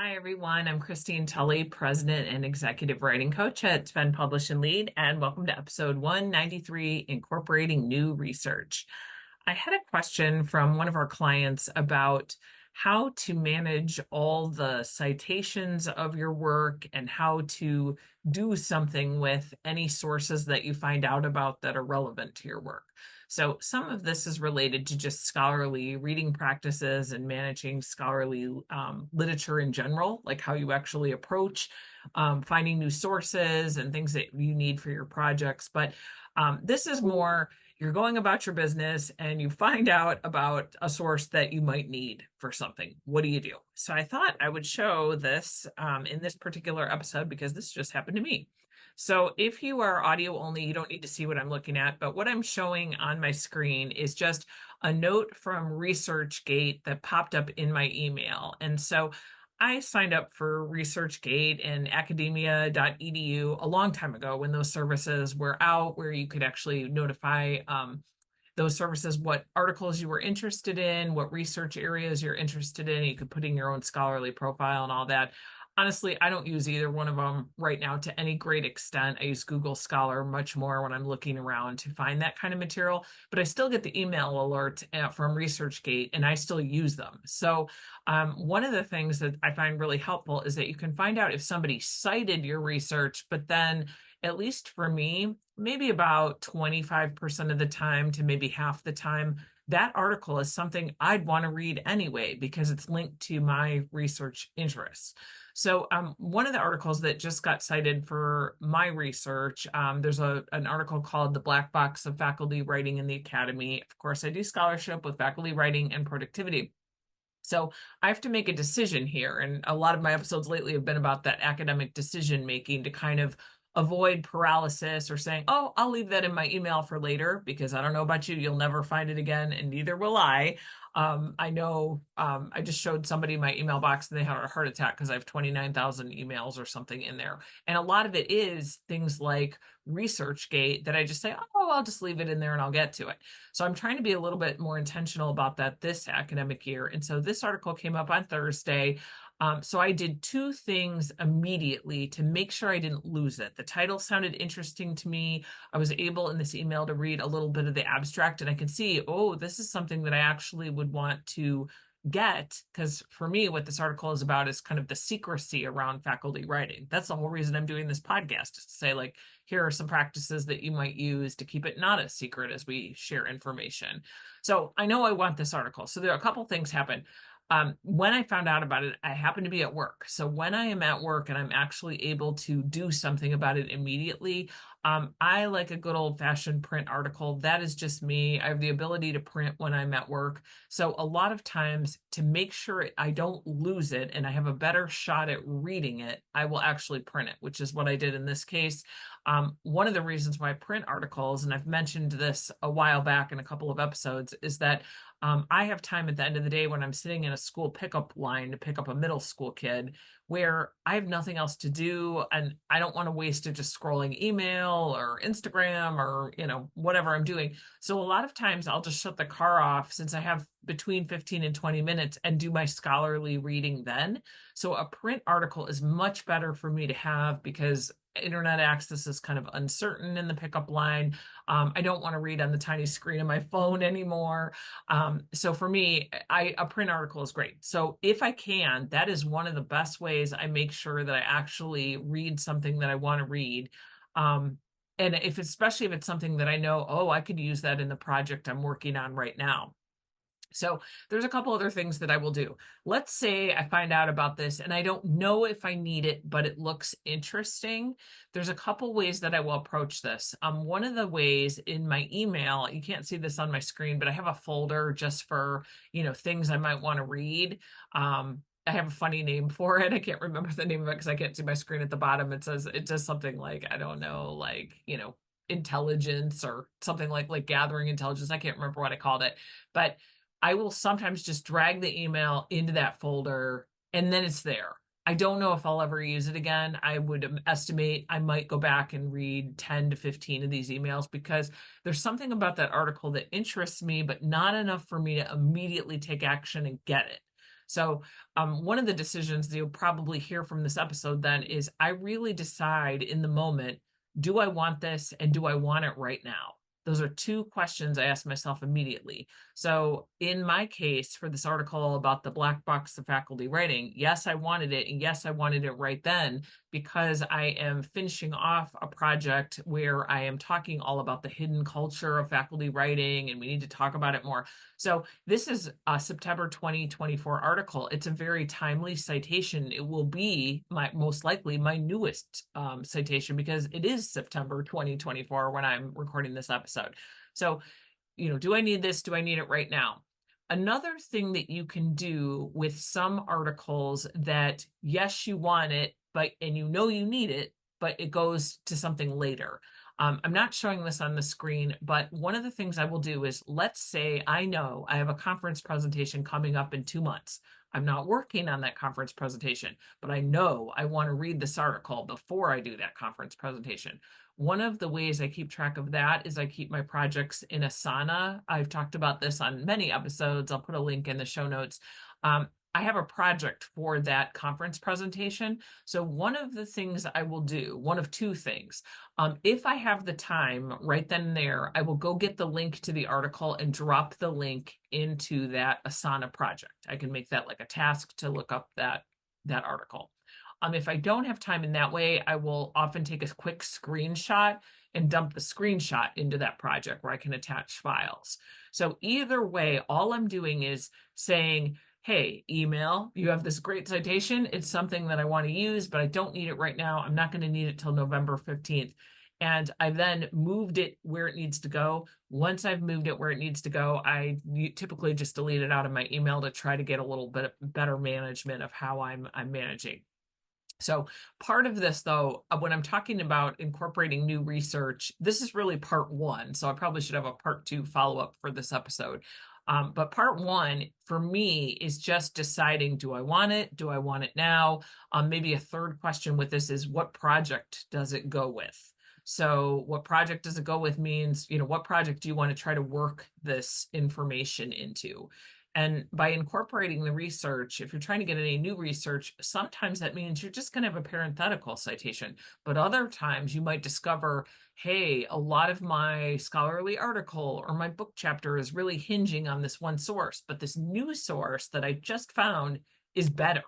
Hi, everyone. I'm Christine Tulley, President and Executive Writing Coach at Sven Publish and Lead, and welcome to episode 193, Incorporating New Research. I had a question from one of our clients about how to manage all the citations of your work and how to do something with any sources that you find out about that are relevant to your work. So some of this is related to just scholarly reading practices and managing scholarly literature in general, like how you actually approach finding new sources and things that you need for your projects. But this is more you're going about your business and you find out about a source that you might need for something. What do you do? So I thought I would show this in this particular episode because this just happened to me. So if you are audio only, you don't need to see what I'm looking at, but what I'm showing on my screen is just a note from ResearchGate that popped up in my email. And so I signed up for ResearchGate and academia.edu a long time ago when those services were out, where you could actually notify those services what articles you were interested in, what research areas you're interested in. You could put in your own scholarly profile and all that. Honestly, I don't use either one of them right now to any great extent. I use Google Scholar much more when I'm looking around to find that kind of material, but I still get the email alert from ResearchGate and I still use them. So one of the things that I find really helpful is that you can find out if somebody cited your research, but then at least for me, maybe about 25% of the time to maybe half the time, that article is something I'd want to read anyway because it's linked to my research interests. So one of the articles that just got cited for my research, there's an article called The Black Box of Faculty Writing in the Academy. Of course, I do scholarship with faculty writing and productivity. So I have to make a decision here. And a lot of my episodes lately have been about that academic decision making to kind of avoid paralysis or saying, oh, I'll leave that in my email for later because I don't know about you, you'll never find it again, and neither will I. I know I just showed somebody my email box and they had a heart attack because I have 29,000 emails or something in there. And a lot of it is things like ResearchGate that I just say, oh, I'll just leave it in there and I'll get to it. So I'm trying to be a little bit more intentional about that this academic year. And so this article came up on Thursday. So I did two things immediately to make sure I didn't lose it. The title sounded interesting to me. I was able in this email to read a little bit of the abstract and I could see, oh, this is something that I actually would want to get, because for me, what this article is about is kind of the secrecy around faculty writing. That's the whole reason I'm doing this podcast, is to say, like, here are some practices that you might use to keep it not a secret as we share information. So I know I want this article. So there are a couple things happen. When I found out about it, I happened to be at work. So when I am at work and I'm actually able to do something about it immediately, I like a good old fashioned print article. That is just me. I have the ability to print when I'm at work. So a lot of times to make sure I don't lose it and I have a better shot at reading it, I will actually print it, which is what I did in this case. One of the reasons why I print articles, and I've mentioned this a while back in a couple of episodes, is that I have time at the end of the day when I'm sitting in a school pickup line to pick up a middle school kid where I have nothing else to do and I don't want to waste it just scrolling email or Instagram or, whatever I'm doing. So a lot of times I'll just shut the car off since I have between 15 and 20 minutes and do my scholarly reading then. So a print article is much better for me to have because internet access is kind of uncertain in the pickup line. I don't want to read on the tiny screen of my phone anymore. So for me, a print article is great. So if I can, that is one of the best ways I make sure that I actually read something that I want to read. And especially if it's something that I know, oh, I could use that in the project I'm working on right now. So there's a couple other things that I will do. Let's say I find out about this and I don't know if I need it, but it looks interesting. There's a couple ways that I will approach this. One of the ways in my email, you can't see this on my screen, but I have a folder just for, things I might want to read. I have a funny name for it. I can't remember the name of it because I can't see my screen at the bottom. It does something like, I don't know, like, intelligence or something like gathering intelligence. I can't remember what I called it, but I will sometimes just drag the email into that folder and then it's there. I don't know if I'll ever use it again. I would estimate I might go back and read 10 to 15 of these emails because there's something about that article that interests me, but not enough for me to immediately take action and get it. So one of the decisions that you'll probably hear from this episode then is I really decide in the moment, do I want this and do I want it right now? Those are two questions I ask myself immediately. So in my case, for this article about the black box of faculty writing, yes, I wanted it. And yes, I wanted it right then because I am finishing off a project where I am talking all about the hidden culture of faculty writing, and we need to talk about it more. So this is a September 2024 article. It's a very timely citation. It will be most likely my newest citation because it is September 2024 when I'm recording this episode. So, do I need this? Do I need it right now? Another thing that you can do with some articles that, yes, you want it, and you need it, but it goes to something later. I'm not showing this on the screen, but one of the things I will do is, let's say I know I have a conference presentation coming up in 2 months. I'm not working on that conference presentation, but I know I want to read this article before I do that conference presentation. One of the ways I keep track of that is I keep my projects in Asana. I've talked about this on many episodes. I'll put a link in the show notes. I have a project for that conference presentation. So one of the things I will do, one of two things, if I have the time right then and there, I will go get the link to the article and drop the link into that Asana project. I can make that like a task to look up that article. If I don't have time in that way, I will often take a quick screenshot and dump the screenshot into that project where I can attach files. So either way, all I'm doing is saying, hey, email, you have this great citation. It's something that I want to use, but I don't need it right now. I'm not going to need it till November 15th. And I then moved it where it needs to go. Once I've moved it where it needs to go, I typically just delete it out of my email to try to get a little bit better management of how I'm managing. So part of this, though, when I'm talking about incorporating new research, this is really part one. So I probably should have a part two follow-up for this episode. But part one for me is just deciding, do I want it? Do I want it now? Maybe a third question with this is, what project does it go with? So what project does it go with means, what project do you want to try to work this information into? And by incorporating the research, if you're trying to get any new research, sometimes that means you're just going to have a parenthetical citation. But other times you might discover, hey, a lot of my scholarly article or my book chapter is really hinging on this one source, but this new source that I just found is better.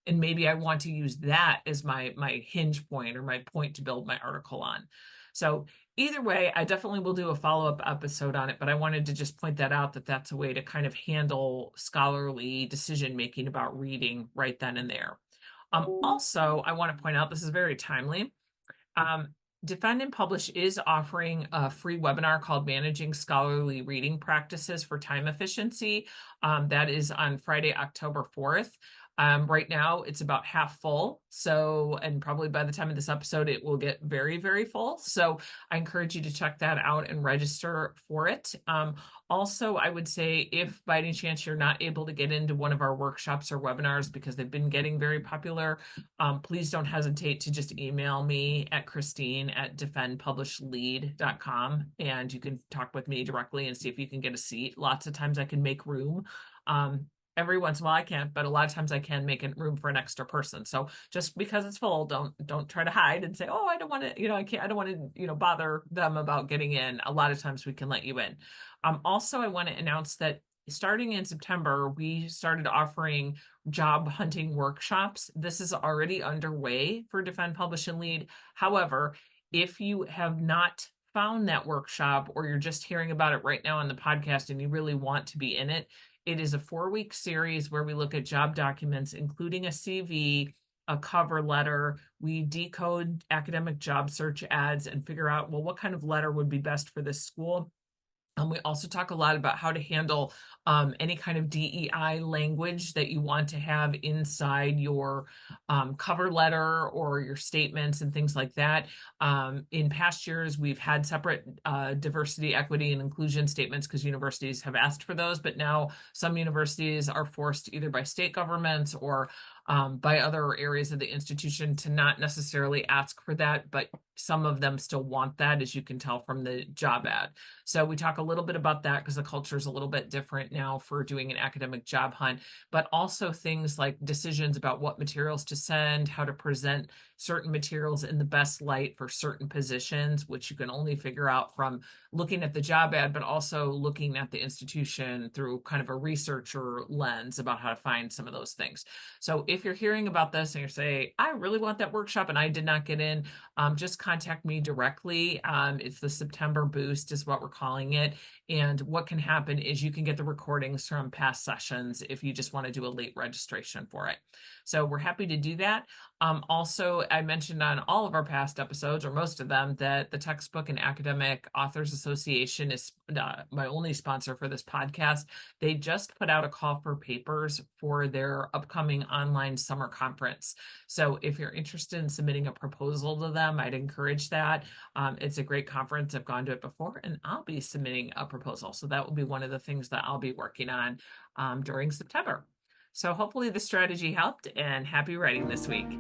And maybe I want to use that as my hinge point or my point to build my article on. So either way, I definitely will do a follow-up episode on it, but I wanted to just point that out, that that's a way to kind of handle scholarly decision-making about reading right then and there. Also, I want to point out, this is very timely. Defend and Publish is offering a free webinar called Managing Scholarly Reading Practices for Time Efficiency. That is on Friday, October 4th. Right now, it's about half full. So, and probably by the time of this episode, it will get very, very full. So I encourage you to check that out and register for it. Also, I would say if by any chance you're not able to get into one of our workshops or webinars because they've been getting very popular, please don't hesitate to just email me at Christine@defendpublishlead.com, and you can talk with me directly and see if you can get a seat. Lots of times I can make room. Every once in a while I can't, but a lot of times I can make room for an extra person. So just because it's full, don't try to hide and say, oh, I don't want to, I don't want to, bother them about getting in. A lot of times we can let you in. Also, I want to announce that starting in September, we started offering job hunting workshops. This is already underway for Defend, Publish, and Lead. However, if you have not found that workshop or you're just hearing about it right now on the podcast and you really want to be in it, it is a 4-week series where we look at job documents, including a CV, a cover letter. We decode academic job search ads and figure out, well, what kind of letter would be best for this school? We also talk a lot about how to handle any kind of DEI language that you want to have inside your cover letter or your statements and things like that. In past years, we've had separate diversity, equity, and inclusion statements because universities have asked for those, but now some universities are forced either by state governments or by other areas of the institution to not necessarily ask for that, but some of them still want that, as you can tell from the job ad. So we talk a little bit about that because the culture is a little bit different now for doing an academic job hunt, but also things like decisions about what materials to send, how to present certain materials in the best light for certain positions, which you can only figure out from looking at the job ad, but also looking at the institution through kind of a researcher lens about how to find some of those things. So if you're hearing about this and you're saying, I really want that workshop and I did not get in, just contact me directly. It's the September boost is what we're calling it. And what can happen is you can get the recordings from past sessions if you just want to do a late registration for it. So we're happy to do that. Also, I mentioned on all of our past episodes, or most of them, that the Textbook and Academic Authors Association is my only sponsor for this podcast. They just put out a call for papers for their upcoming online summer conference. So if you're interested in submitting a proposal to them, I'd encourage that. It's a great conference. I've gone to it before, and I'll be submitting a proposal. So that will be one of the things that I'll be working on during September. So hopefully the strategy helped, and happy writing this week.